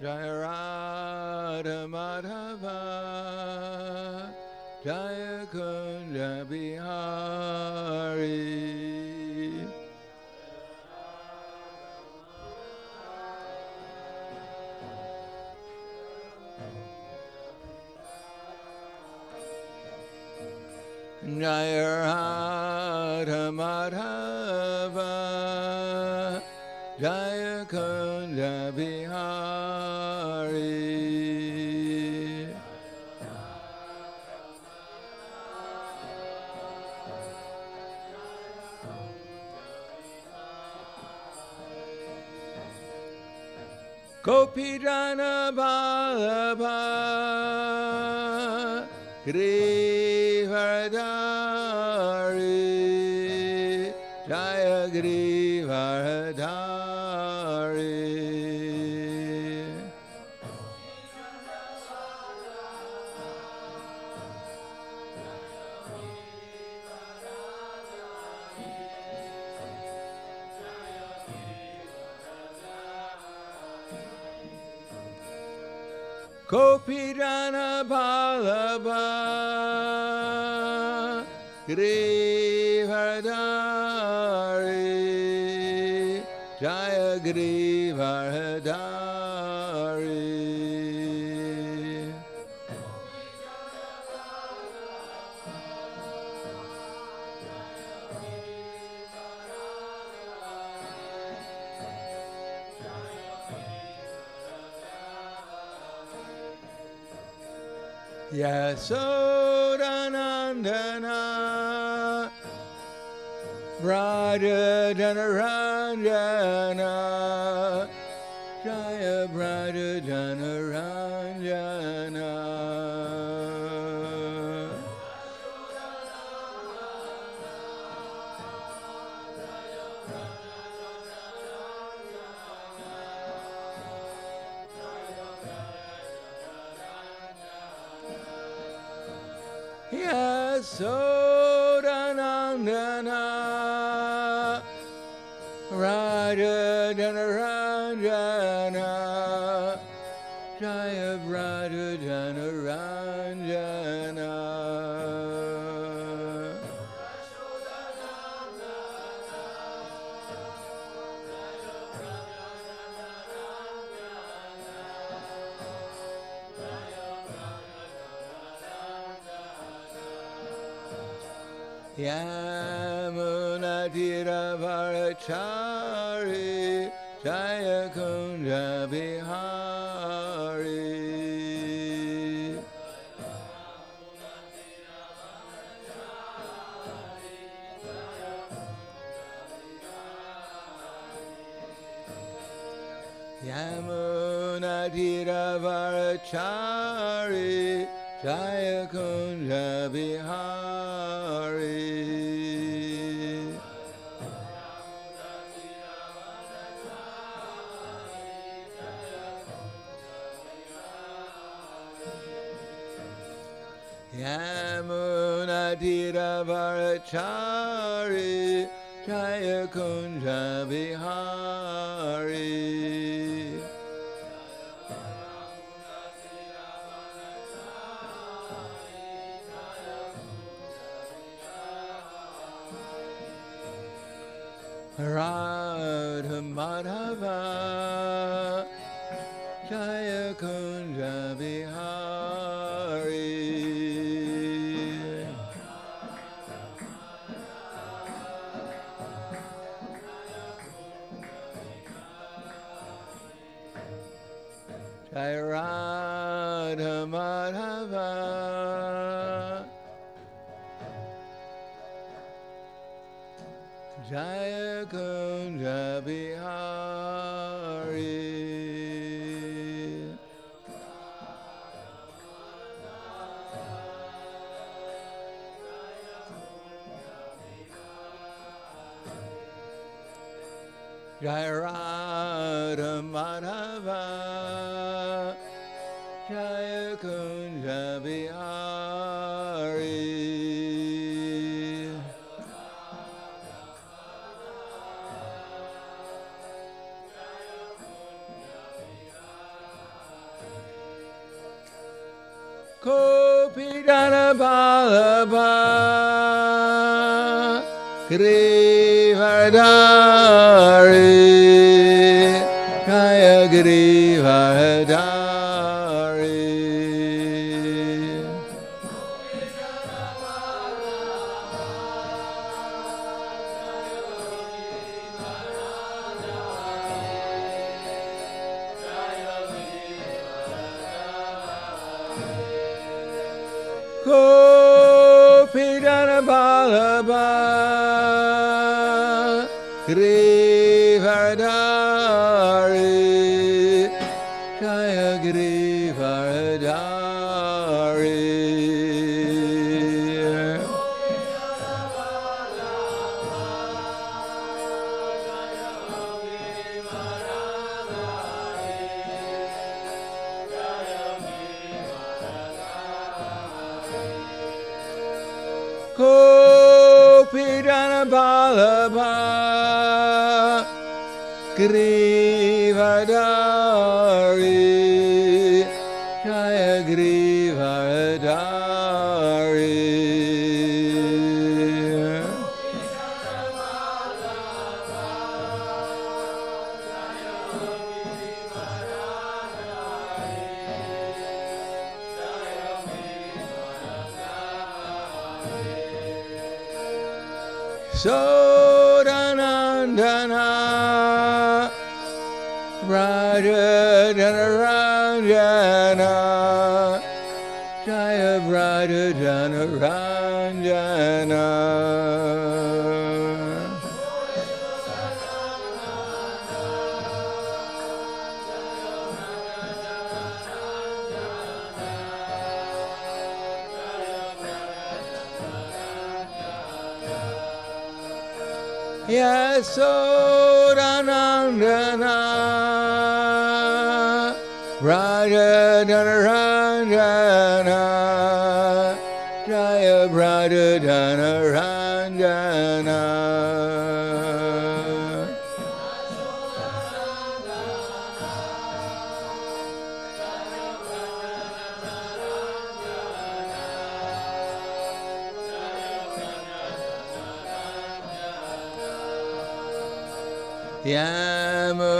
Jaya Radha Madhava, Jaya Kunja Bihari. Jaya Radha Madhava, Jaya Kunja Bihari. Gopijana Vallabha, Girivardhari, Jaya Girivardhari. Gopijana Vallabha, Girivardhari, Jaya Girivardhari. Yasodanandana, Braja Janaranjana, Jaya Braja Janaranjana. Yasodanandana, Raja Janaranjana, Jaya Raja Janaranjana. Yamunatiravarachari, Jaya Kunja Bihari. Yamunatiravarachari, Jaya Kunja Bihari. Yamunatiravarachari, Jaya Kunja Bihari. Radha Madhava, Jaya Kunja Bihari. Jaya Radha Madhava, Jaya Kunja Bihari. Jaya Radha Madhava, Jaya Kunja Bihari. Pidana Balaba Grivadari Jaya Grivadari Pidana Balaba Grivadari Jaya Grivadari Pidana Balaba Grivadari Jaya Grivadari Sodanandana Brajadana Ranjana Jaya Brajadana Ranjana Yasodanandana Brajadana Ranjana Jaya Brajadana Ranjana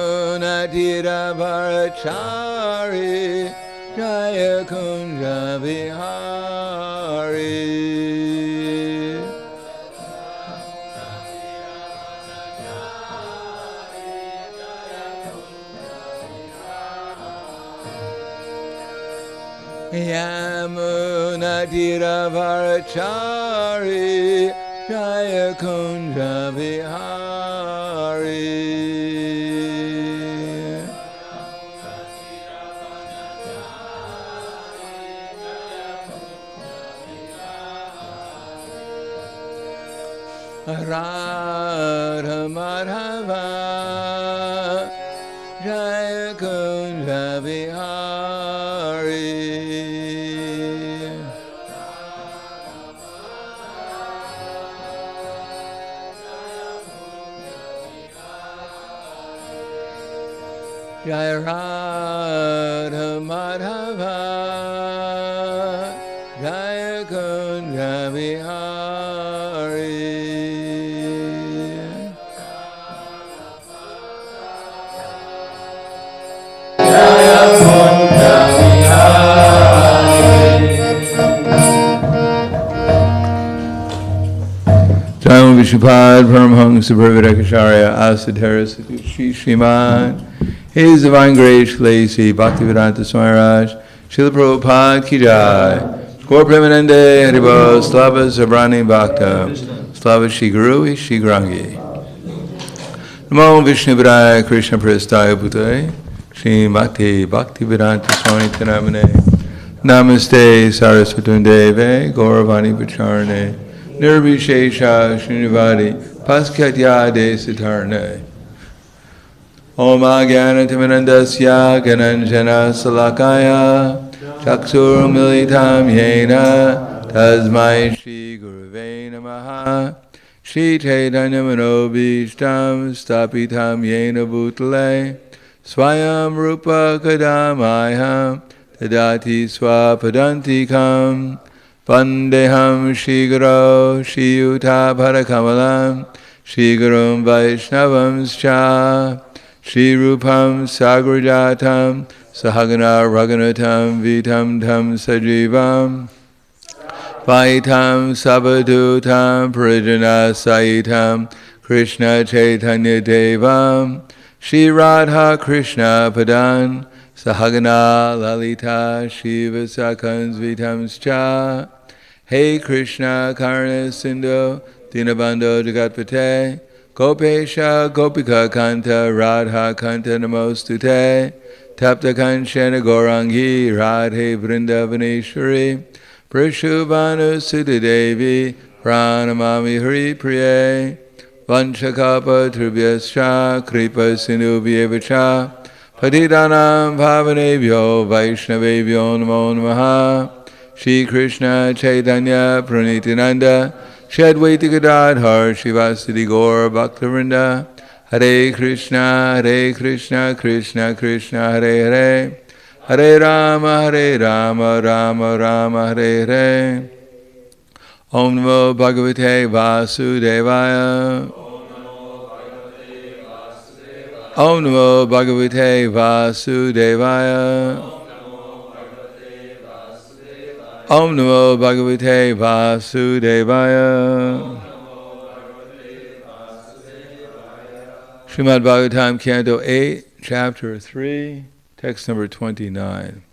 Yamunatira Bharachari Jaya Kunja Vihari Yamunatira Bharachari Jaya Kunja Vihari Radha Madhava Jaya Kunja Vihari Jaya Radha Madhava Jaya Kunja Vihari Jaya Kunja Vihari Jaya Vishupad Paramhangsa Brahmadakacharya Asadhara Satushi Shriman His Divine Grace Lacy Bhaktivedanta Swami Raj Srila Prabhupada Ki Jai Gaur Premanande Haribo Slava Sabrani Bhakta Slava Shri Guru Shri Grangi Namo Vishnu Vidaya Krishna Prestaya Bhutale Shri Bhakti Bhaktivedanta Swami Tanamane Namaste Sarasvatundeve Gauravani Pacharane Nirvishesha Srinivadi Paskatyade Sitarne Om Agyanatimanandasya Gananjana Salakaya Chaksur Militam Yena Tasmai Shri Guruve Namaha Shri Chaitanya Manobishtam Stapitam Yena Bhutale Swayam Rupa Kadamayam Dadati swapadantikam Vandeham Shiguro Shiyuta Parakamalam Shigurum Vaishnavamscha Shri Rupam Sagrajatam Sahagana Raghunatam Vitam Tam Sajivam Vaitam Sabadutam Parijana Saitam Krishna Chaitanya Devam Shri Radha Krishna Padan Sahagana Lalita Shiva Sakans Vitamscha Hey Krishna Karna Sindhu Dinabandho Jagatpate Gopesha Gopika Kanta Radha Kanta Namostute Tapta Kanchana Gaurangi Radhe Vrindavaneshwari Prishubhanu Sudhadevi Pranamami Hari Priye Vanchakapa Trubhyascha Kripa Sindhubhyevacha Patitanam Bhavanebhyo Vaishnavebhyo Namo Namaha Shri Krishna Chaitanya Pranitinanda Shri Advaita Gadadhar Shivasati Gaur Bhaktivinoda Hare Krishna Krishna Krishna Hare Hare Hare Rama Rama Rama Hare Hare Om Namo Bhagavate Vasudevaya Om Namo Bhagavate Vasudevaya Om Namo Bhagavate Vasudevaya Srimad Bhagavatam, Canto 8, Chapter 3, Text number 29.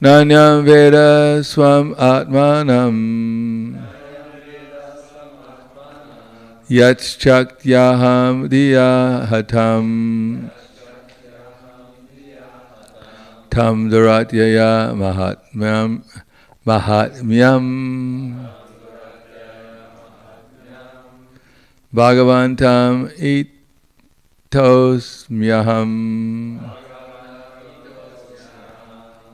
Nanyam Veda Swam Atmanam Yatchakyaham Diyahatam Tam Duratyaya Mahatmyam Bhagavantam Itosmyaham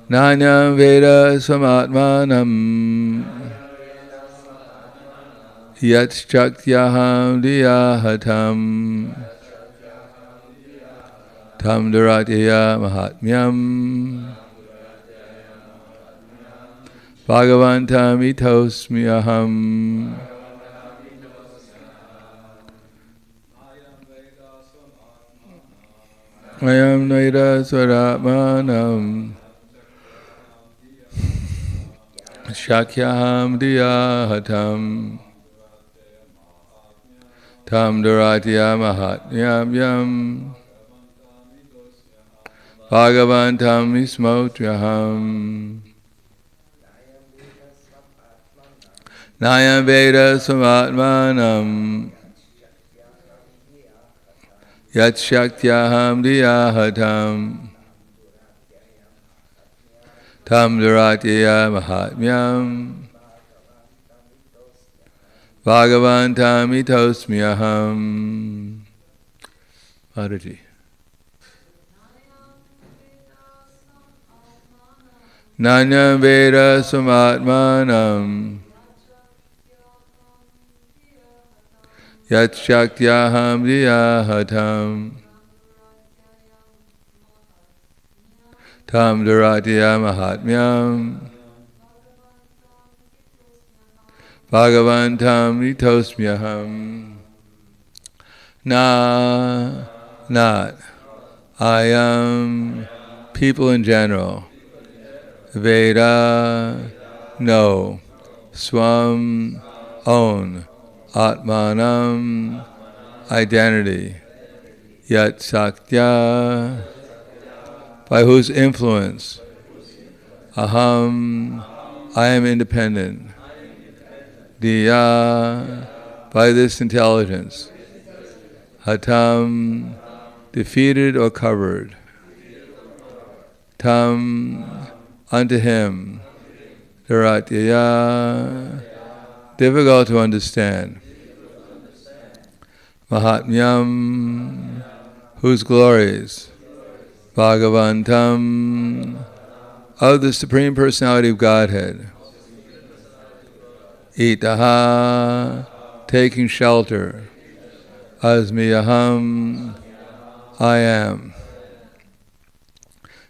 Nanyam Veda Swamatmanam Yatchakyaham Diyahatam Tam Duratyaya Mahatmyam Bhagavantam Itosmyaham Mayam Naida Swaratmanam Shakyaham Diyahatam Tam Duratya Mahatmyam Bhagavantam Ismotyaham Nayam Veda Swamatmanam Yatchakyaham Diyahatam Tam Duratya Mahatmyam Bhagavantam Itosmyaham. Mataji. Nanyam Veda Swamatmanam Yatchakyaham Diyahatam Tam Duratya Mahatmyam Bhagavantam Itosmyaham. Not. I am people in general. Veda, no. Swam, own. Atmanam, identity. Yat Saktya, by whose influence. Aham, I am independent. Diya, by this intelligence. Hatam, defeated or covered. Tam, unto him. Dharatyaya, difficult to understand. Mahatmyam, whose glories. Bhagavantam, of the Supreme Personality of Godhead. Itaha, taking shelter. Asmiyaham, I am.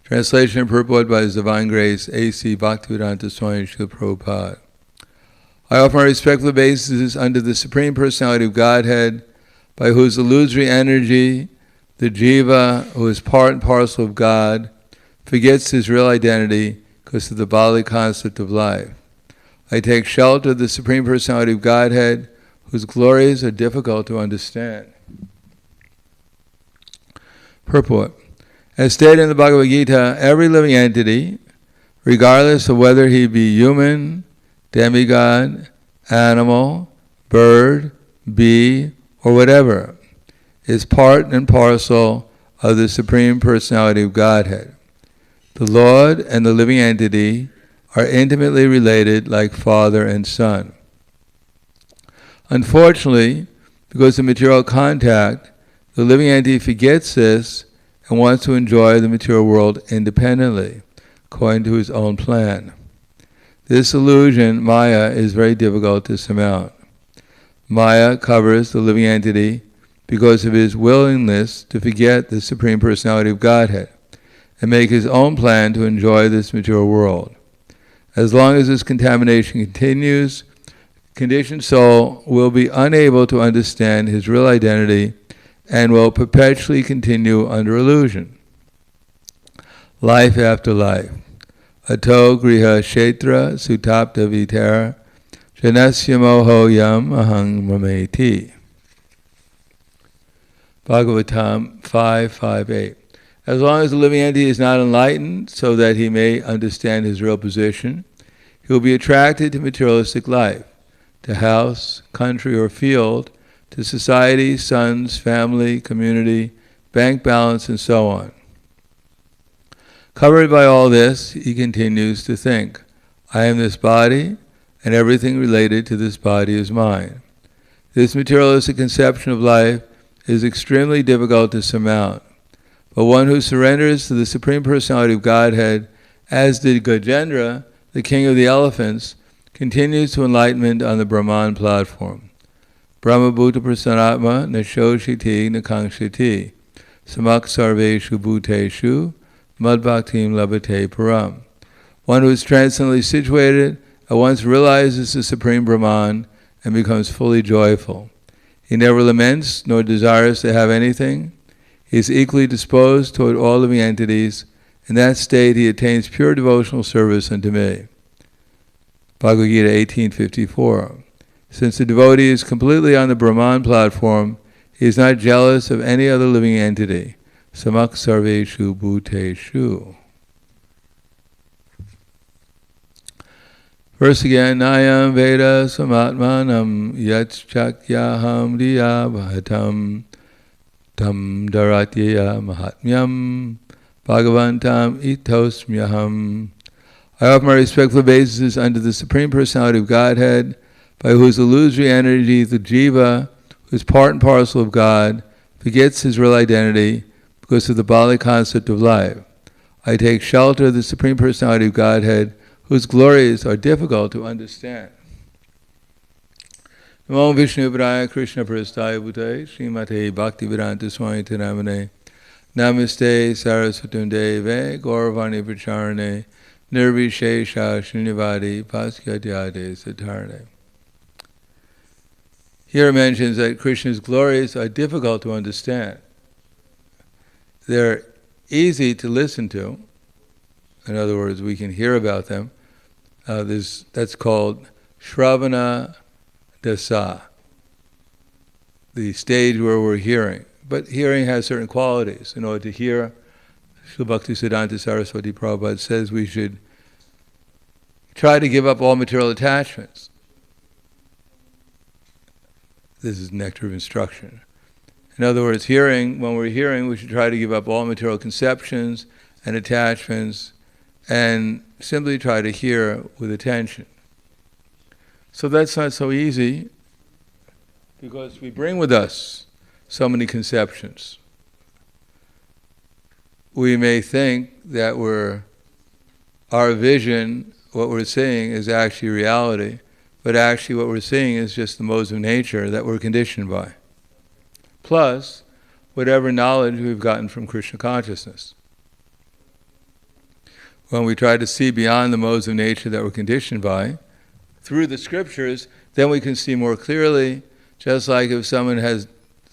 Translation and purport by His Divine Grace, A.C. Bhaktivedanta Swami Srila Prabhupada. I offer my respectful obeisances unto the Supreme Personality of Godhead, by whose illusory energy the jiva, who is part and parcel of God, forgets his real identity because of the bodily concept of life. I take shelter of the Supreme Personality of Godhead, whose glories are difficult to understand. Purport. As stated in the Bhagavad Gita, every living entity, regardless of whether he be human, demigod, animal, bird, bee, or whatever, is part and parcel of the Supreme Personality of Godhead. The Lord and the living entity are intimately related like father and son. Unfortunately, because of material contact, the living entity forgets this and wants to enjoy the material world independently, according to his own plan. This illusion, Maya, is very difficult to surmount. Maya covers the living entity because of his willingness to forget the Supreme Personality of Godhead and make his own plan to enjoy this material world. As long as this contamination continues, conditioned soul will be unable to understand his real identity and will perpetually continue under illusion. Life after life. Ato griha kshetra sutapta vitera janasya moho yam ahang mameti. Bhagavatam 5:5-8. As long as the living entity is not enlightened so that he may understand his real position, he will be attracted to materialistic life, to house, country, or field, to society, sons, family, community, bank balance, and so on. Covered by all this, he continues to think, I am this body, and everything related to this body is mine. This materialistic conception of life is extremely difficult to surmount, but one who surrenders to the Supreme Personality of Godhead, as did Gajendra, the king of the elephants, continues to enlightenment on the Brahman platform. Brahma Bhuta Prasanatma Nashoshiti Nakangshiti Samak Sarveshu Bhuteshu Madbhaktim Labhate Param. One who is transcendently situated at once realizes the Supreme Brahman and becomes fully joyful. He never laments nor desires to have anything. He is equally disposed toward all living entities. In that state he attains pure devotional service unto me. Bhagavad Gita 18:54. Since the devotee is completely on the Brahman platform, he is not jealous of any other living entity. Samak sarveshu bhuteshu. Verse again, Nayam Veda Samatmanam Yatchakyaham Diya Bhatam Tam Daratyaya Mahatmyam Bhagavantam Itosmyaham. I offer my respectful obeisances unto the Supreme Personality of Godhead, by whose illusory energy the jiva, who is part and parcel of God, forgets his real identity because of the bodily concept of life. I take shelter of the Supreme Personality of Godhead, whose glories are difficult to understand. Namo Vishnu Padaya Krishna Prasthaya Bhutaya Srimate Bhaktivedanta Swami Namane Namaste Saraswatam Deve Gauravani Pracharane Nirvishesha Srinivadi Paskyatyade Satarne. Here it mentions that Krishna's glories are difficult to understand. They're easy to listen to. In other words, we can hear about them. That's called Shravana Dasa, the stage where we're hearing. But hearing has certain qualities. In order to hear, Srila Bhaktisiddhanta Saraswati Prabhupada says we should try to give up all material attachments. This is nectar of instruction. In other words, when we're hearing, we should try to give up all material conceptions and attachments and simply try to hear with attention. So that's not so easy because we bring with us so many conceptions. We may think that our vision, what we're seeing, is actually reality, but actually what we're seeing is just the modes of nature that we're conditioned by, plus whatever knowledge we've gotten from Krishna consciousness. when we try to see beyond the modes of nature that we're conditioned by, through the scriptures, then we can see more clearly, just like if someone has,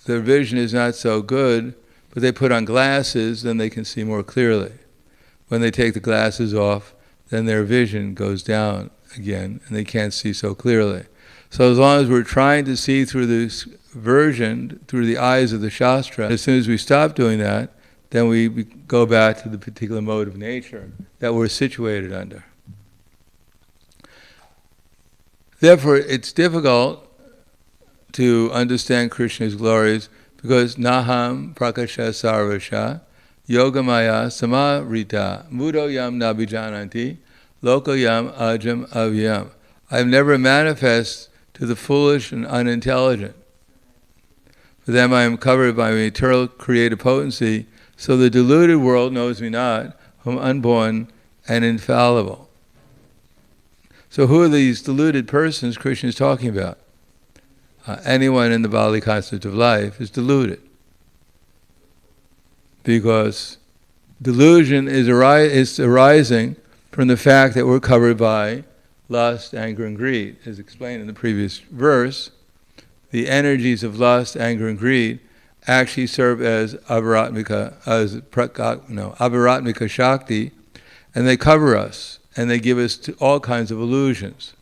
their vision is not so good, but they put on glasses, then they can see more clearly. When they take the glasses off, then their vision goes down again, and they can't see so clearly. So as long as we're trying to see through this version, through the eyes of the Shastra, as soon as we stop doing that, then we go back to the particular mode of nature that we're situated under. Therefore, it's difficult to understand Krishna's glories because Naham Prakasha Sarvasha Yogamaya Samarita Mudo Yam Nabijananti Loko Yam Ajam Avyam. I am never manifest to the foolish and unintelligent. For them I am covered by my eternal creative potency, so the deluded world knows me not, whom unborn and infallible. So who are these deluded persons Krishna is talking about? Anyone in the bodily concept of life is deluded. Because delusion is arising from the fact that we're covered by lust, anger, and greed. As explained in the previous verse, the energies of lust, anger, and greed actually serve as avaratmika shakti, and they cover us, and they give us all kinds of illusions.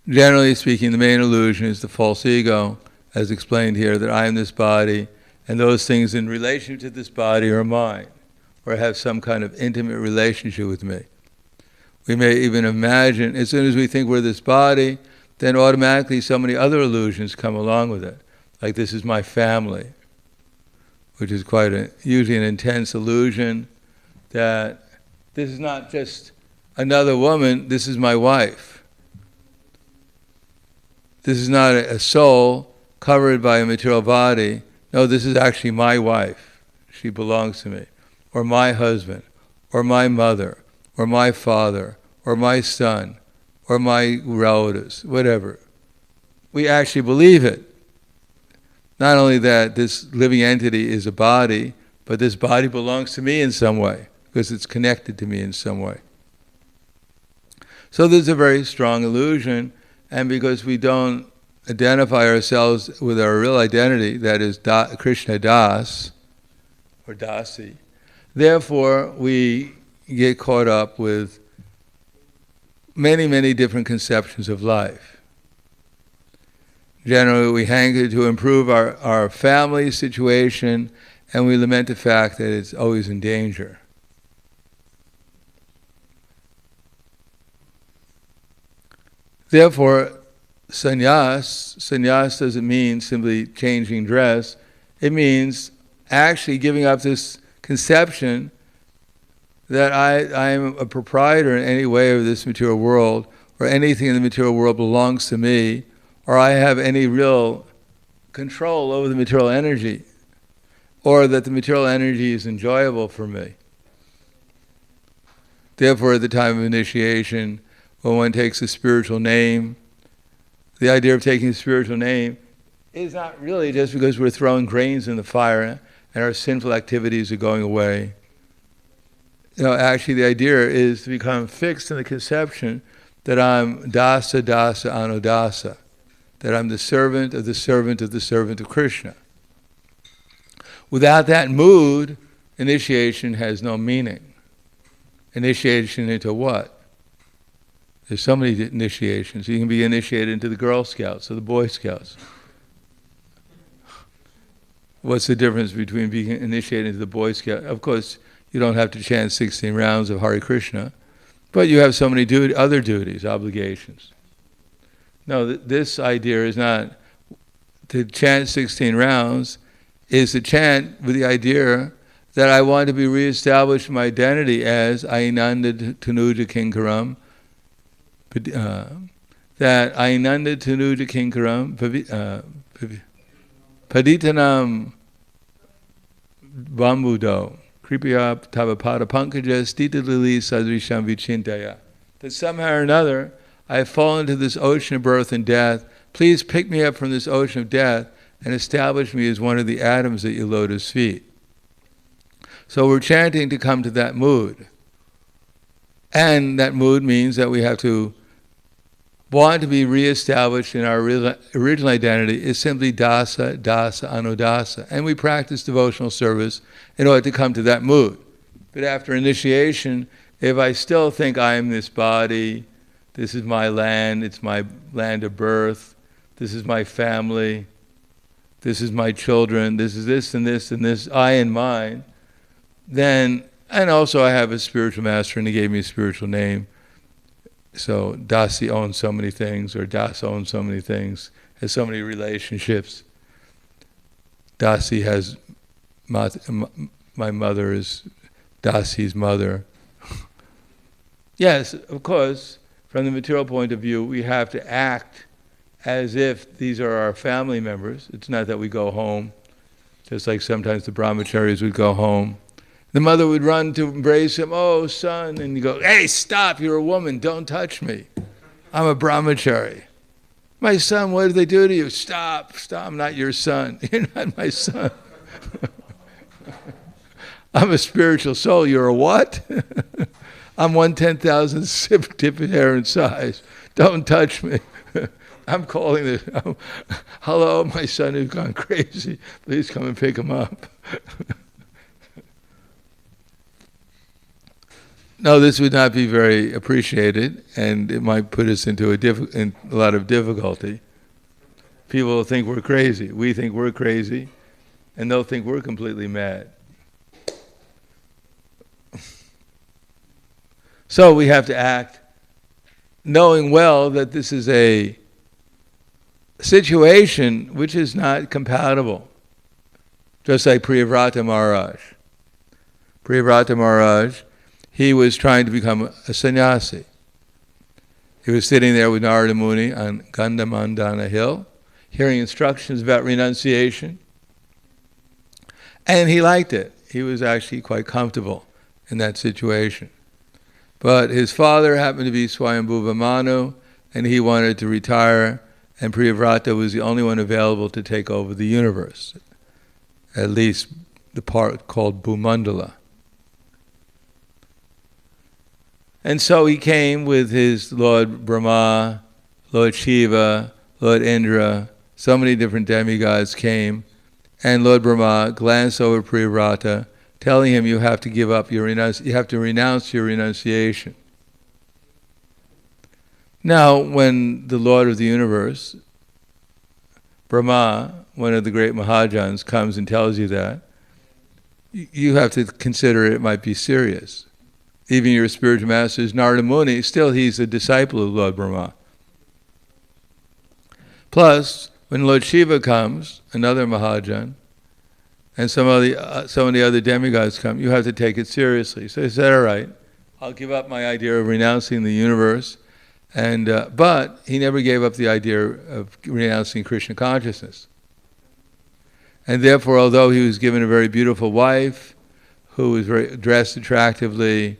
Generally speaking, the main illusion is the false ego, as explained here, that I am this body, and those things in relation to this body are mine, or have some kind of intimate relationship with me. We may even imagine, as soon as we think we're this body, then automatically so many other illusions come along with it. Like, this is my family, which is usually an intense illusion, that this is not just another woman, this is my wife. This is not a soul covered by a material body. No, this is actually my wife. She belongs to me. Or my husband, or my mother, or my father, or my son, or my relatives, whatever. We actually believe it. Not only that this living entity is a body, but this body belongs to me in some way, because it's connected to me in some way. So there's a very strong illusion, and because we don't identify ourselves with our real identity, that is Krishna Das, or Dasi, therefore we get caught up with many, many different conceptions of life. Generally, we hanker to improve our family situation, and we lament the fact that it's always in danger. Therefore, sannyas doesn't mean simply changing dress. It means actually giving up this conception that I am a proprietor in any way of this material world, or anything in the material world belongs to me, or I have any real control over the material energy, or that the material energy is enjoyable for me. Therefore, at the time of initiation, when one takes a spiritual name, the idea of taking a spiritual name is not really just because we're throwing grains in the fire and our sinful activities are going away. Actually the idea is to become fixed in the conception that I'm dasa dasa anudasa, that I'm the servant of the servant of the servant of Krishna. Without that mood, initiation has no meaning. Initiation into what? There's so many initiations. You can be initiated into the Girl Scouts or the Boy Scouts. What's the difference between being initiated into the Boy Scout? Of course, you don't have to chant 16 rounds of Hare Krishna, but you have so many other duties, obligations. No, this idea is not to chant 16 rounds, is to chant with the idea that I want to be reestablished in my identity as Ainanda Tanuja Kinkaram, that Ainanda Tanuja Kinkaram, Paditanam Bambudo, Kripiya Tavapada Pankaja Stita Lili Sadrisham Vichintaya. That somehow or another I have fallen into this ocean of birth and death. Please pick me up from this ocean of death and establish me as one of the atoms at your lotus feet. So we're chanting to come to that mood. And that mood means that we have to want to be reestablished in our original identity is simply dasa, dasa, anudasa. And we practice devotional service in order to come to that mood. But after initiation, if I still think I am this body, this is my land, it's my land of birth, this is my family, this is my children, this is this and this and this, I and mine, then, and also I have a spiritual master and he gave me a spiritual name. So Dasi owns so many things, or Das owns so many things, has so many relationships. Dasi has, my mother is Dasi's mother. Yes, of course, from the material point of view, we have to act as if these are our family members. It's not that we go home, just like sometimes the brahmacharis would go home. The mother would run to embrace him, oh, son, and you go, hey, stop, you're a woman, don't touch me. I'm a brahmachari. My son, what did they do to you? Stop, I'm not your son. You're not my son. I'm a spiritual soul, you're a what? I'm 1/10,000th tip of hair in size. Don't touch me. I'm calling this, hello, my son has gone crazy. Please come and pick him up. No, this would not be very appreciated, and it might put us into a lot of difficulty. People will think we're crazy. We think we're crazy, and they'll think we're completely mad. So we have to act knowing well that this is a situation which is not compatible. Just like Priyavrata Maharaj. Priyavrata Maharaj, he was trying to become a sannyasi. He was sitting there with Narada Muni on Gandhamandana hill, hearing instructions about renunciation, and he liked it. He was actually quite comfortable in that situation. But his father happened to be Swayambhuva Manu, and he wanted to retire, and Priyavrata was the only one available to take over the universe, at least the part called Bhumandala. And so he came with his Lord Brahma, Lord Shiva, Lord Indra, so many different demigods came, and Lord Brahma glanced over Priyavrata, telling him you have to give up you have to renounce your renunciation. Now, when the Lord of the universe, Brahma, one of the great Mahajans, comes and tells you that, you have to consider it might be serious. Even your spiritual master is Narada Muni, still he's a disciple of Lord Brahma. Plus, when Lord Shiva comes, another Mahajan, and some of the other demigods come, you have to take it seriously. So he said, all right, I'll give up my idea of renouncing the universe, but he never gave up the idea of renouncing Krishna consciousness. And therefore, although he was given a very beautiful wife, who was dressed attractively,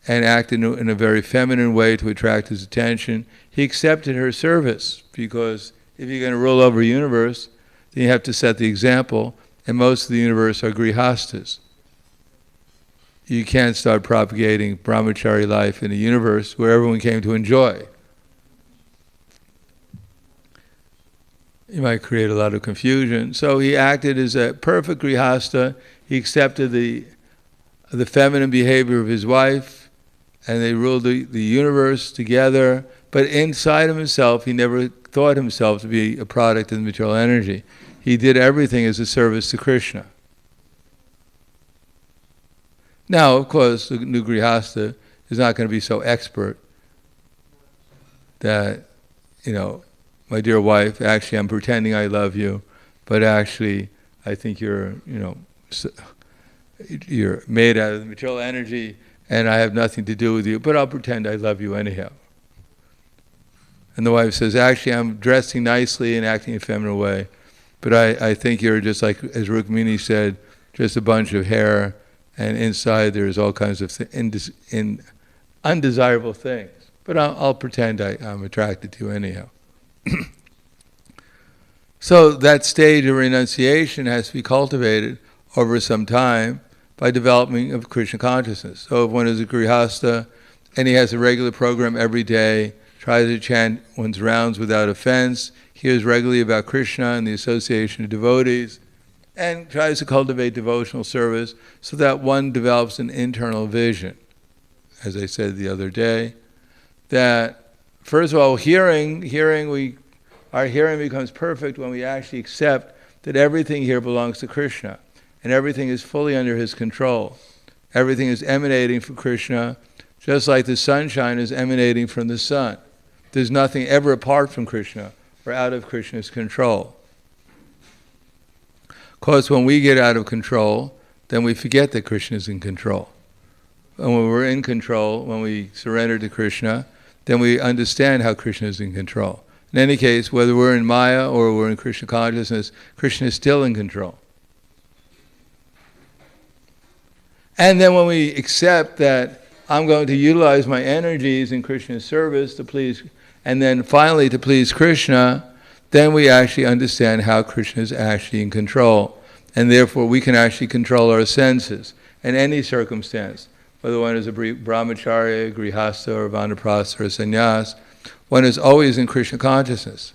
and acted in a very feminine way to attract his attention, he accepted her service, because if you're going to rule over a universe, then you have to set the example, and most of the universe are grihastas. You can't start propagating brahmachari life in a universe where everyone came to enjoy. You might create a lot of confusion. So he acted as a perfect grihasta. He accepted the feminine behavior of his wife, and they ruled the universe together, but inside of himself, he never thought himself to be a product of the material energy. He did everything as a service to Krishna. Now, of course, the new grihasta is not going to be so expert that, my dear wife, actually I'm pretending I love you, but actually I think you're made out of the material energy, and I have nothing to do with you, but I'll pretend I love you anyhow. And the wife says, actually, I'm dressing nicely and acting in a feminine way, but I think you're just like, as Rukmini said, just a bunch of hair, and inside there's all kinds of undesirable things. But I'll pretend I'm attracted to you anyhow. So that stage of renunciation has to be cultivated over some time, by developing of Krishna consciousness. So if one is a grihasta and he has a regular program every day, tries to chant one's rounds without offense, hears regularly about Krishna and the association of devotees, and tries to cultivate devotional service so that one develops an internal vision. As I said the other day, that first of all, our hearing becomes perfect when we actually accept that everything here belongs to Krishna and everything is fully under his control. Everything is emanating from Krishna, just like the sunshine is emanating from the sun. There's nothing ever apart from Krishna or out of Krishna's control. Of course, when we get out of control, then we forget that Krishna is in control. And when we're in control, when we surrender to Krishna, then we understand how Krishna is in control. In any case, whether we're in Maya or we're in Krishna consciousness, Krishna is still in control. And then when we accept that I'm going to utilize my energies in Krishna's service to please, and then finally to please Krishna, then we actually understand how Krishna is actually in control. And therefore we can actually control our senses in any circumstance. Whether one is a brahmacharya, grihastha, or vanaprastha, or sannyas, one is always in Krishna consciousness.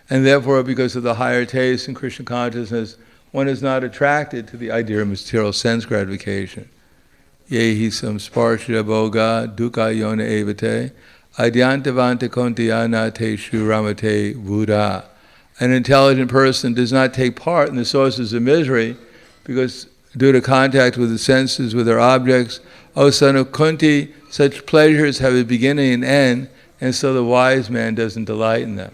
And therefore, because of the higher taste in Krishna consciousness, one is not attracted to the idea of material sense gratification. Yehi samsparshya boga dukkha yona evate adyantavante kontiyana te shuramate vuda. An intelligent person does not take part in the sources of misery because due to contact with the senses, with their objects, O son of Kunti, such pleasures have a beginning and end, and so the wise man doesn't delight in them.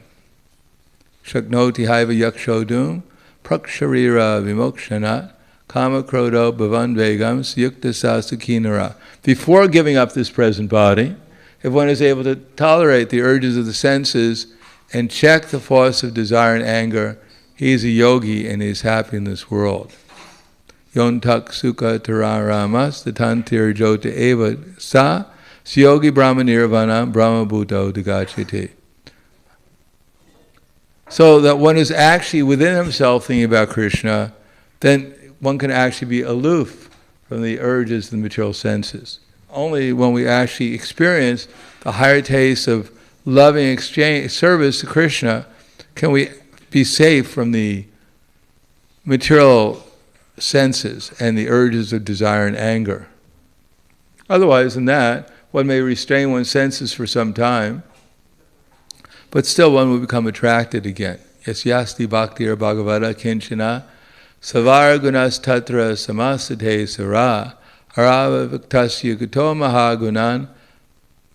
Shaknoti haiva yakshodum praksharira vimokshanat kama krodo bhavan vegam syukta sasakinara. Before giving up this present body, if one is able to tolerate the urges of the senses and check the force of desire and anger, he is a yogi and he is happy in this world. Yontak sukha tararamas tatantir jota eva sa syogi brahma nirvana brahma bhuto dagachiti. So that one is actually within himself thinking about Krishna, then one can actually be aloof from the urges of the material senses. Only when we actually experience the higher taste of loving exchange service to Krishna can we be safe from the material senses and the urges of desire and anger. Otherwise than that, one may restrain one's senses for some time, but still one will become attracted again. Yes, yasti bhakti or bhagavata kinchana savara gunas tatra samasate sara arava viktasya gato mahagunan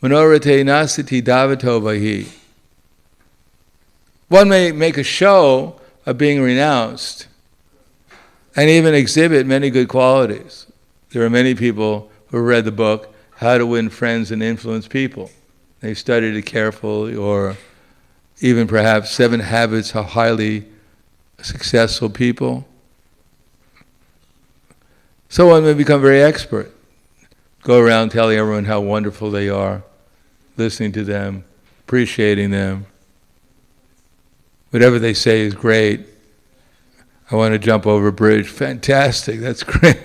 manorate nasati davato vahi. One may make a show of being renounced and even exhibit many good qualities. There are many people who read the book, How to Win Friends and Influence People. They studied it carefully, or even perhaps 7 Habits of Highly Successful People. So one may become very expert. Go around telling everyone how wonderful they are, listening to them, appreciating them. Whatever they say is great. I want to jump over a bridge. Fantastic, that's great.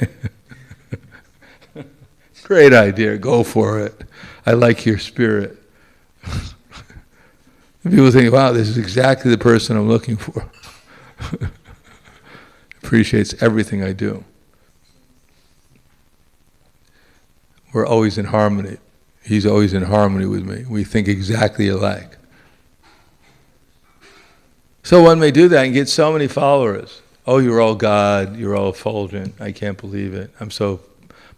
Great idea, go for it. I like your spirit. People think, wow, this is exactly the person I'm looking for. Appreciates everything I do. We're always in harmony. He's always in harmony with me. We think exactly alike. So one may do that and get so many followers. Oh, you're all God, you're all effulgent, I can't believe it. I'm so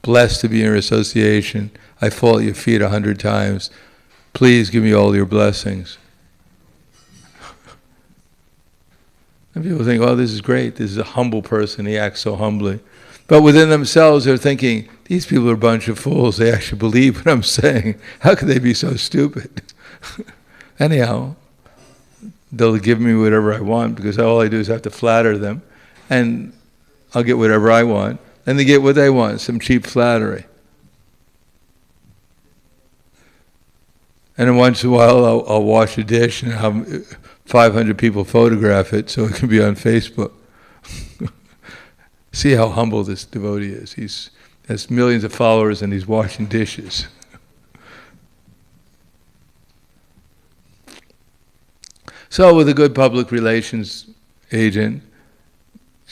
blessed to be in your association. I fall at your feet 100 times. Please give me all your blessings. And people think, oh, this is great. This is a humble person. He acts so humbly. But within themselves, they're thinking, these people are a bunch of fools. They actually believe what I'm saying. How could they be so stupid? Anyhow, they'll give me whatever I want because all I do is have to flatter them. And I'll get whatever I want. And they get what they want, some cheap flattery. And then once in a while, I'll wash a dish and have 500 people photograph it so it can be on Facebook. See how humble this devotee is. He has millions of followers and he's washing dishes. So with a good public relations agent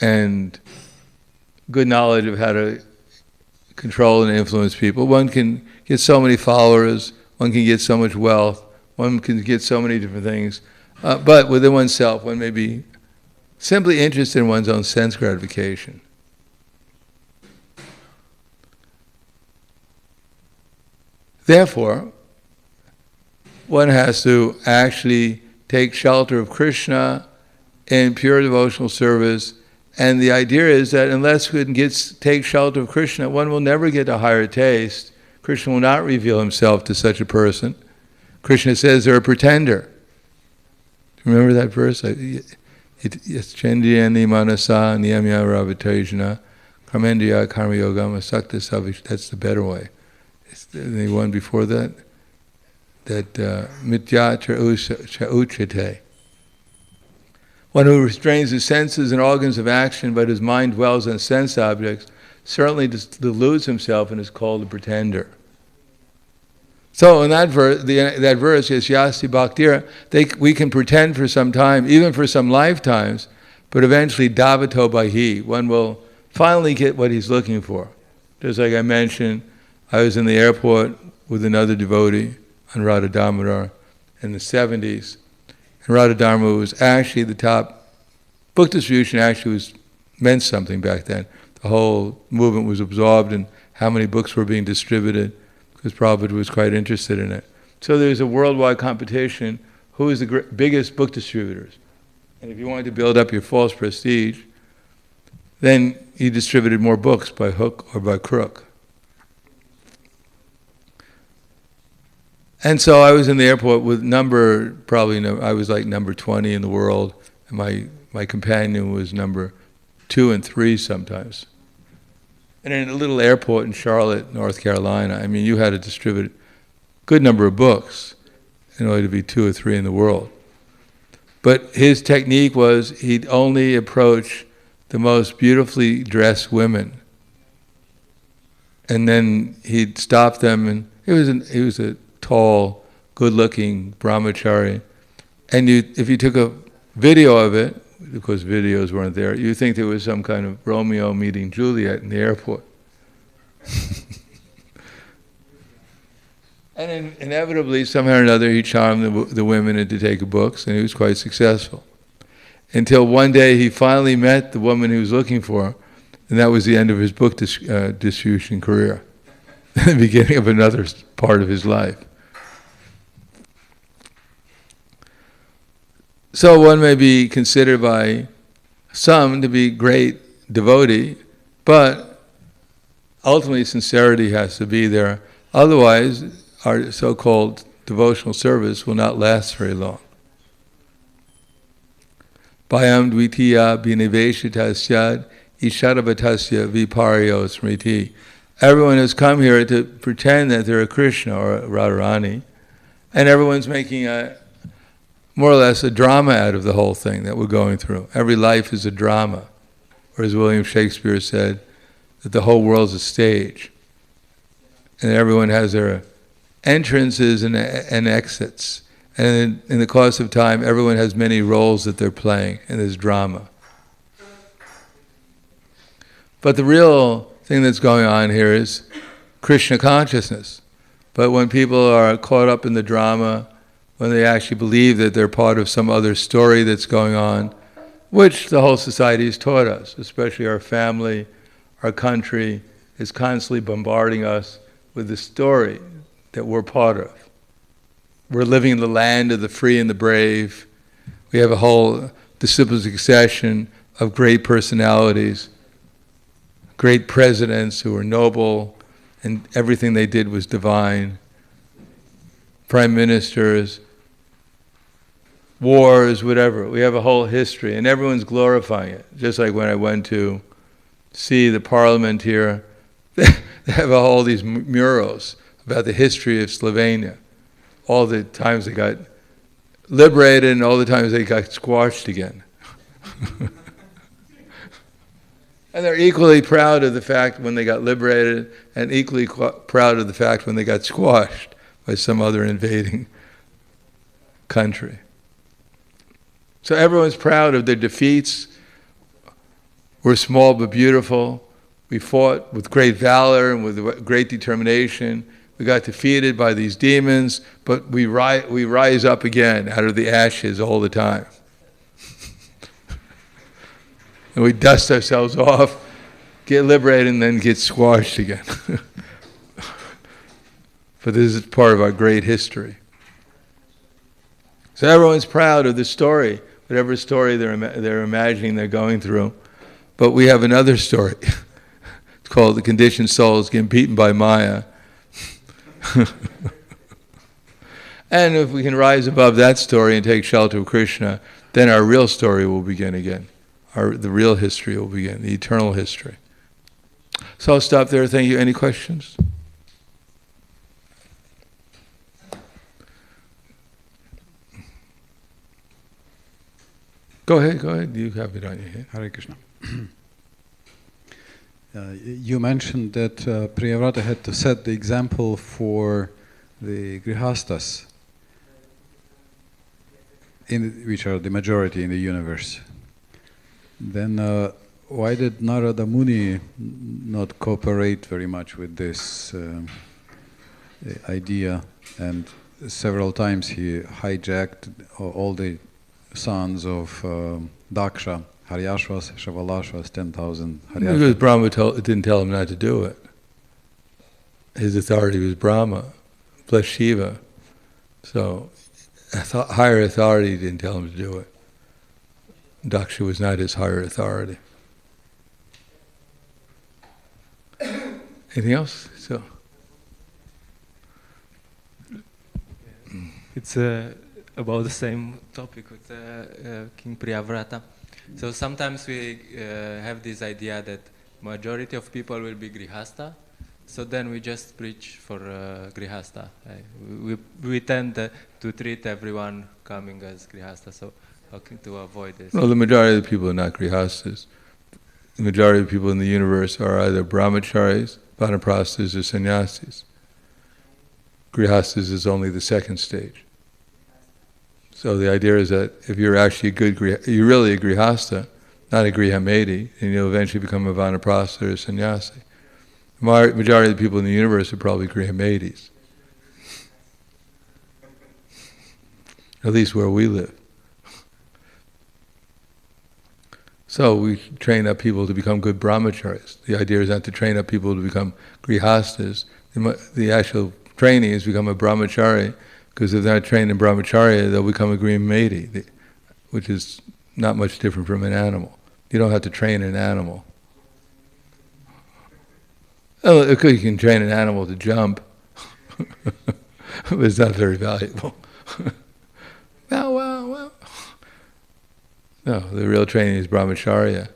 and good knowledge of how to control and influence people, one can get so many followers, one can get so much wealth, one can get so many different things. But within oneself, one may be simply interested in one's own sense gratification. Therefore, one has to actually take shelter of Krishna in pure devotional service. And the idea is that unless one take shelter of Krishna, one will never get a higher taste. Krishna will not reveal himself to such a person. Krishna says they're a pretender. Remember that verse? Chendiyani manasa niyamya ravitajana karmendiya karma yogam asakta savish. That's the better way. It's the one before that. That mitya cha uchate. One who restrains his senses and organs of action, but his mind dwells on sense objects, certainly deludes himself and is called a pretender. So in that verse, yes, yasti bhaktira, we can pretend for some time, even for some lifetimes, but eventually davato bahi, one will finally get what he's looking for. Just like I mentioned, I was in the airport with another devotee on Radha Damodar in the 70s. And Radha Dharma was actually the top. Book distribution actually meant something back then. The whole movement was absorbed in how many books were being distributed, because Prabhupada was quite interested in it. So there's a worldwide competition. Who is the biggest book distributors? And if you wanted to build up your false prestige, then you distributed more books by hook or by crook. And so I was in the airport with I was like number 20 in the world, and my companion was number 2 and 3 sometimes. And in a little airport in Charlotte, North Carolina, I mean, you had to distribute a good number of books in order to be 2 or 3 in the world. But his technique was he'd only approach the most beautifully dressed women, and then he'd stop them, and he was a tall, good-looking brahmachari, and if you took a video of it, of course videos weren't there, you think there was some kind of Romeo meeting Juliet in the airport. And inevitably, somehow or another, he charmed the women into taking books, and he was quite successful. Until one day he finally met the woman he was looking for, and that was the end of his book distribution career, the beginning of another part of his life. So one may be considered by some to be great devotee, but ultimately sincerity has to be there. Otherwise, our so-called devotional service will not last very long. Bhayam dvitiya biniveshitasya ishadavatasya viparyo smriti. Everyone has come here to pretend that they're a Krishna or a Radharani, and everyone's making more or less a drama out of the whole thing that we're going through. Every life is a drama. Or as William Shakespeare said, that the whole world's a stage. And everyone has their entrances and exits. And in the course of time, everyone has many roles that they're playing in this drama. But the real thing that's going on here is Krishna consciousness. But when people are caught up in the drama, when they actually believe that they're part of some other story that's going on, which the whole society has taught us, especially our family, our country, is constantly bombarding us with the story that we're part of. We're living in the land of the free and the brave. We have a whole disciple succession of great personalities, great presidents who were noble, and everything they did was divine. Prime ministers, wars, whatever. We have a whole history, and everyone's glorifying it. Just like when I went to see the parliament here, they have all these murals about the history of Slovenia. All the times they got liberated and all the times they got squashed again. And they're equally proud of the fact when they got liberated, and equally proud of the fact when they got squashed by some other invading country. So everyone's proud of their defeats. We're small but beautiful. We fought with great valor and with great determination. We got defeated by these demons, but we rise up again out of the ashes all the time. And we dust ourselves off, get liberated, and then get squashed again. But this is part of our great history. So everyone's proud of the story, whatever story they're imagining they're going through. But we have another story. It's called the conditioned souls getting beaten by Maya. And if we can rise above that story and take shelter of Krishna, then our real story will begin again. The real history will begin, the eternal history. So I'll stop there. Thank you. Any questions? Go ahead. You have it on your head. Hare Krishna. You mentioned that Priyavrata had to set the example for the grihastas, which are the majority in the universe. Then why did Narada Muni not cooperate very much with this idea? And several times he hijacked all the sons of Daksha, Haryashvas, Shavalashvas, 10,000 Haryashvas. Because Brahma didn't tell him not to do it. His authority was Brahma, plus Shiva. So higher authority didn't tell him to do it. Daksha was not his higher authority. Anything else? So it's about the same topic with King Priyavrata. So sometimes we have this idea that majority of people will be grihasta, so then we just preach for grihasta. We tend to treat everyone coming as grihasta, so how to avoid this? Well, the majority of the people are not grihastas. The majority of the people in the universe are either brahmacharis, vanaprasthas, or sannyasis. Grihastas is only the second stage. So the idea is that if you're actually you're really a grihasta, not a grihamedi, and you'll eventually become a vanaprastha or a sannyasi. The majority of the people in the universe are probably grihamedis. At least where we live. So we train up people to become good brahmacharis. The idea is not to train up people to become grihastas. The actual training is to become a brahmachari, because if they're not trained in brahmacharya, they'll become a grihamedi, which is not much different from an animal. You don't have to train an animal. Oh, you can train an animal to jump, but it's not very valuable. Well. No, the real training is brahmacharya.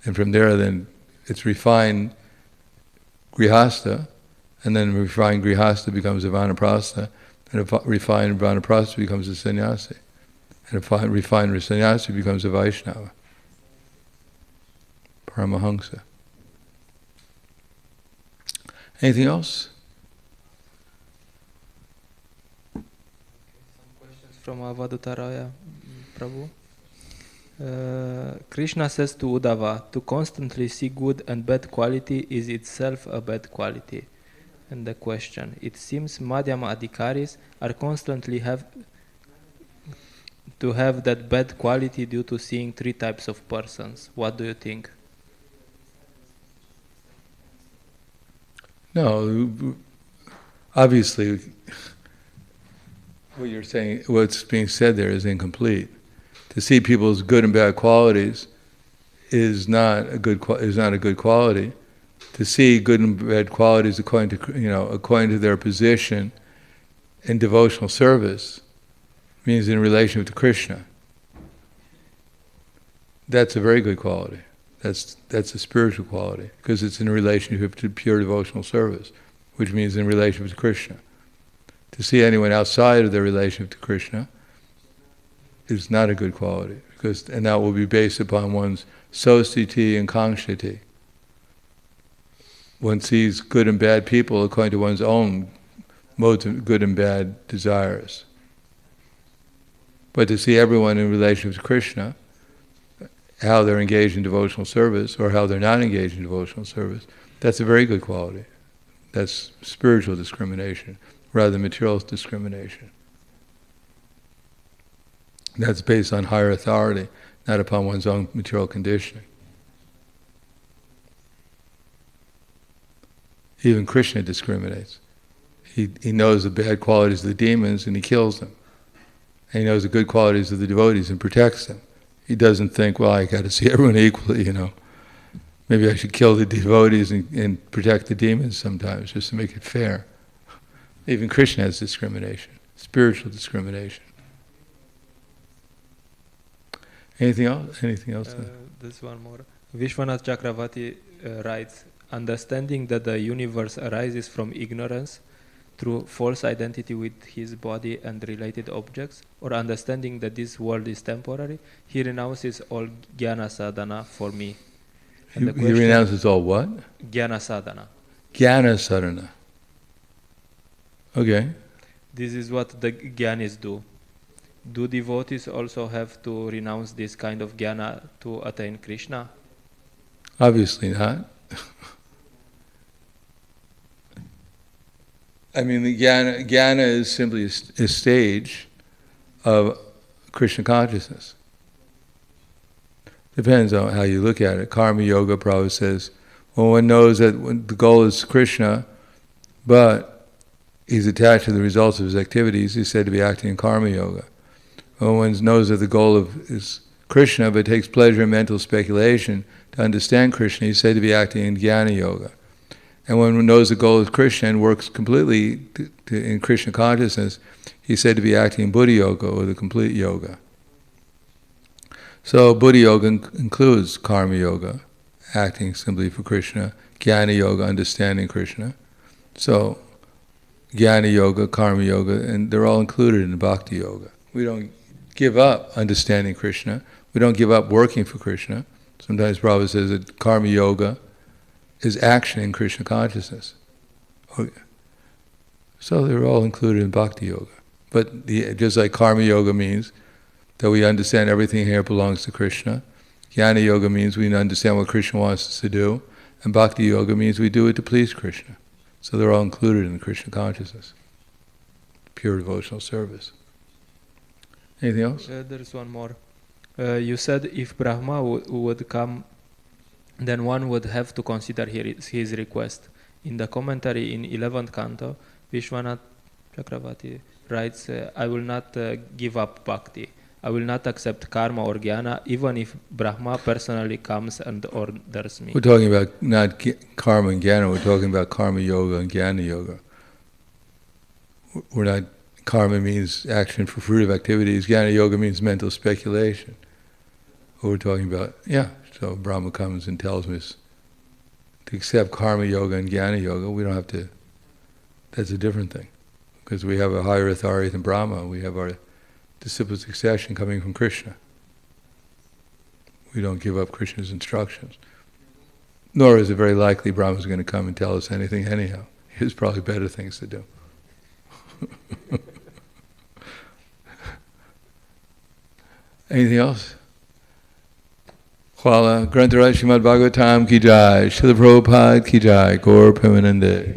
And from there then it's refined grihasta, and then refined grihasta becomes a vanaprastha, and a refined vanaprastha becomes a sannyasi. And a refined sannyasi becomes a Vaishnava. Paramahamsa. Anything else? Some questions from Avadutaraya Prabhu. Krishna says to Uddhava, to constantly see good and bad quality is itself a bad quality. And the question, it seems Madhyama Adhikaris are constantly have that bad quality due to seeing three types of persons. What do you think? No, obviously what you're saying, what's being said there is incomplete. To see people's good and bad qualities is not a good quality. To see good and bad qualities according to their position in devotional service means in relation to Krishna. That's a very good quality. That's a spiritual quality, because it's in relationship to pure devotional service, which means in relationship to Krishna. To see anyone outside of their relationship to Krishna is not a good quality, and that will be based upon one's sosthiti and kangshati, one sees good and bad people according to one's own modes of good and bad desires. But to see everyone in relation to Krishna, how they're engaged in devotional service or how they're not engaged in devotional service, that's a very good quality. That's spiritual discrimination rather than material discrimination. That's based on higher authority, not upon one's own material conditioning. Even Krishna discriminates. He knows the bad qualities of the demons and he kills them. And he knows the good qualities of the devotees and protects them. He doesn't think, well, I got to see everyone equally, Maybe I should kill the devotees and protect the demons sometimes, just to make it fair. Even Krishna has discrimination, spiritual discrimination. Anything else? There's one more. Vishwanath Chakravarti writes, understanding that the universe arises from ignorance through false identity with his body and related objects, or understanding that this world is temporary, he renounces all jnana sadhana for me. He renounces all what? Jnana sadhana. Jnana sadhana. Okay. This is what the jnanis do. Do devotees also have to renounce this kind of jnana to attain Krishna? Obviously not. I mean, the jnana is simply a stage of Krishna consciousness. Depends on how you look at it. Karma yoga, Prabhupada says, when one knows that the goal is Krishna, but he's attached to the results of his activities, he's said to be acting in karma yoga. When one knows that the goal is Krishna, but takes pleasure in mental speculation to understand Krishna, he's said to be acting in jnana yoga. And when one knows the goal is Krishna and works completely in Krishna consciousness, he's said to be acting in buddhi yoga, or the complete yoga. So buddhi yoga includes karma yoga, acting simply for Krishna, jnana yoga, understanding Krishna. So jnana yoga, karma yoga, and they're all included in bhakti yoga. We don't give up understanding Krishna. We don't give up working for Krishna. Sometimes Prabhupada says that karma yoga is action in Krishna consciousness. So they're all included in bhakti yoga. But just like karma yoga means that we understand everything here belongs to Krishna, jnana yoga means we understand what Krishna wants us to do, and bhakti yoga means we do it to please Krishna. So they're all included in Krishna consciousness. Pure devotional service. Anything else? There's one more. You said if Brahma would come, then one would have to consider his request. In the commentary in 11th canto, Vishwanath Chakravarti writes, I will not give up bhakti. I will not accept karma or jnana, even if Brahma personally comes and orders me. We're talking about not karma and jnana, we're talking about karma yoga and jnana yoga. We're not, karma means action for fruitive activities, jnana yoga means mental speculation. What we're talking about, so Brahma comes and tells us to accept karma yoga and jnana yoga, we don't have to, that's a different thing. Because we have a higher authority than Brahma, we have our disciple succession coming from Krishna. We don't give up Krishna's instructions. Nor is it very likely Brahma's going to come and tell us anything anyhow. There's probably better things to do. Anything else? Hvala. Grantaraj Srimad Bhagavatam ki jai, Srila Prabhupada ki jai, Gaur Premanande.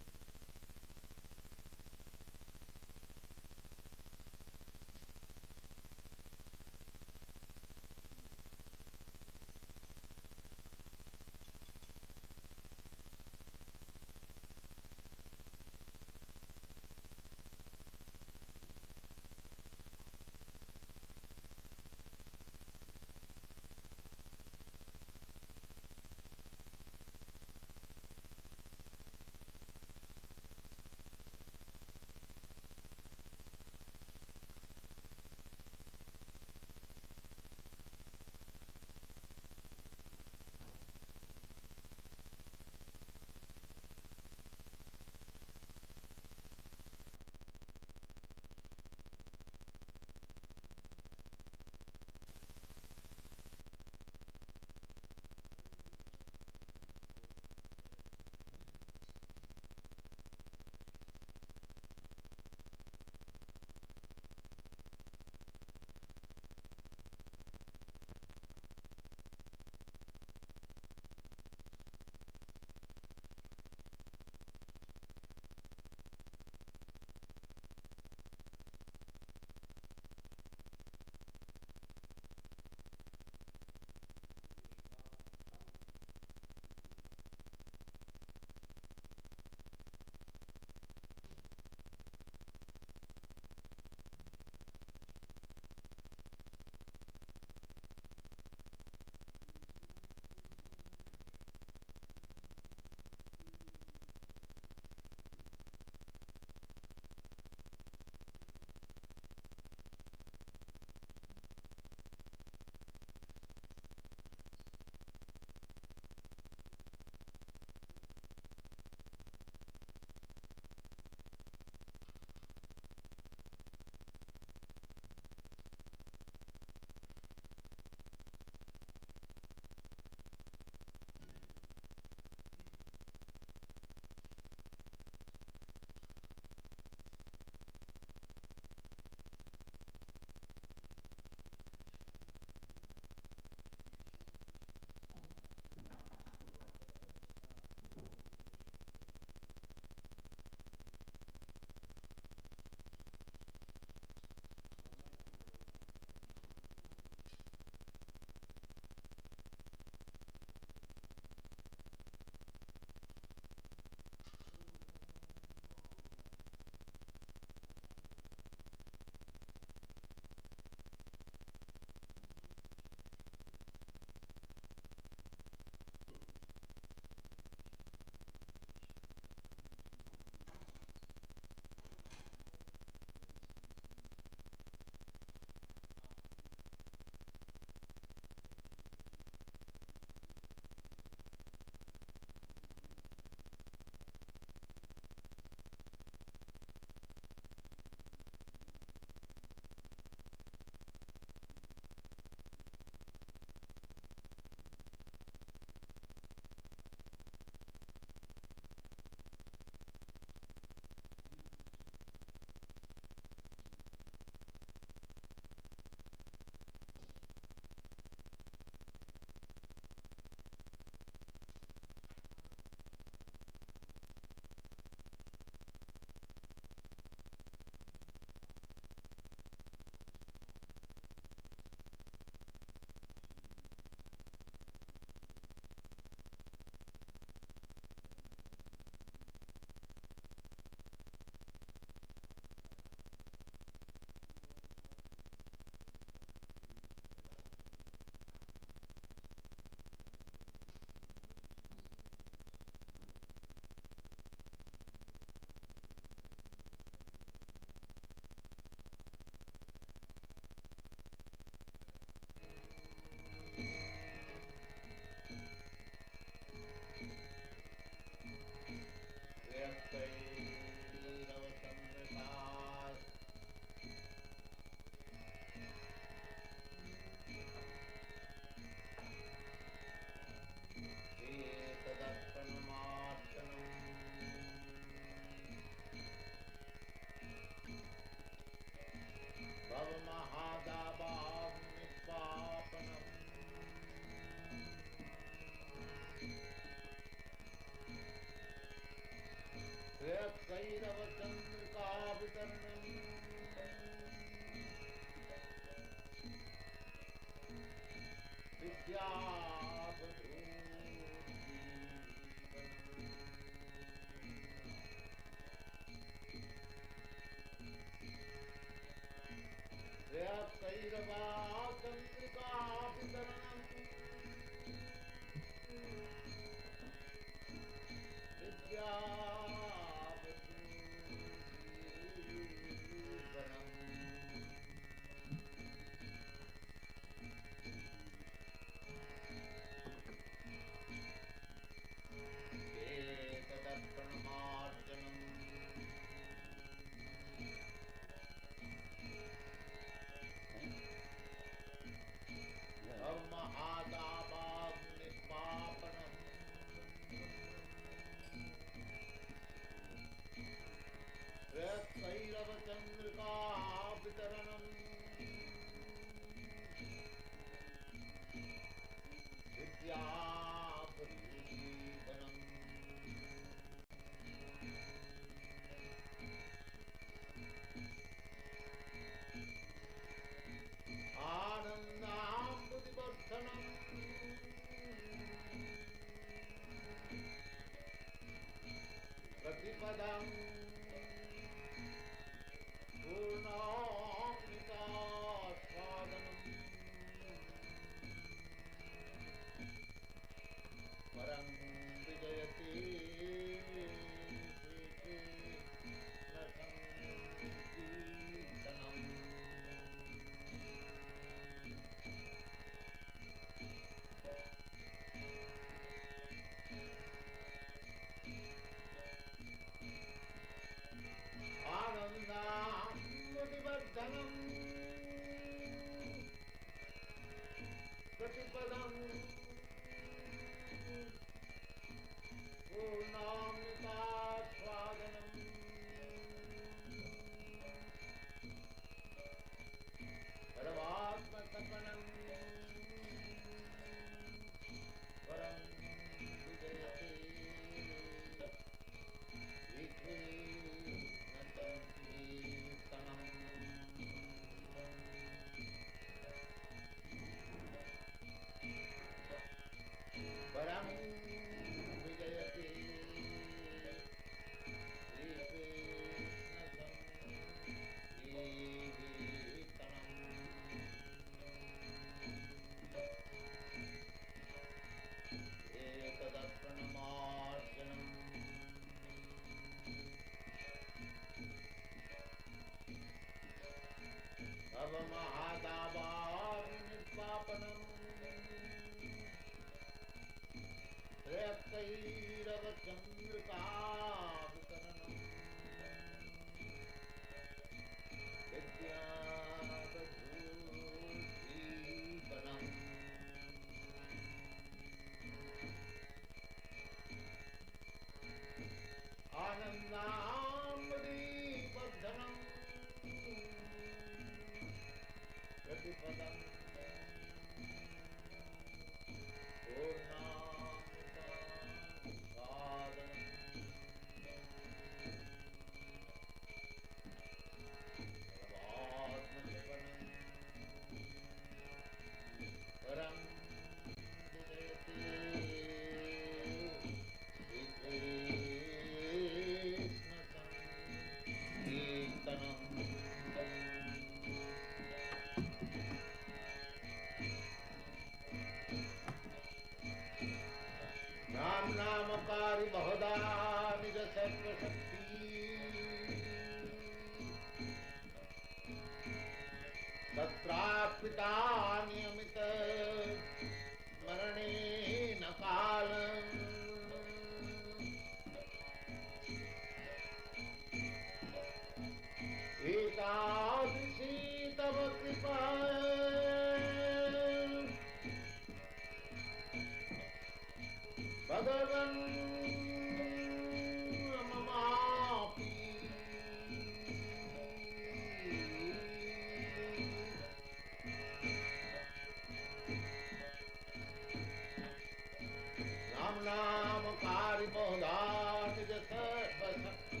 नाम कारी मोदान जैसे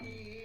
bhakti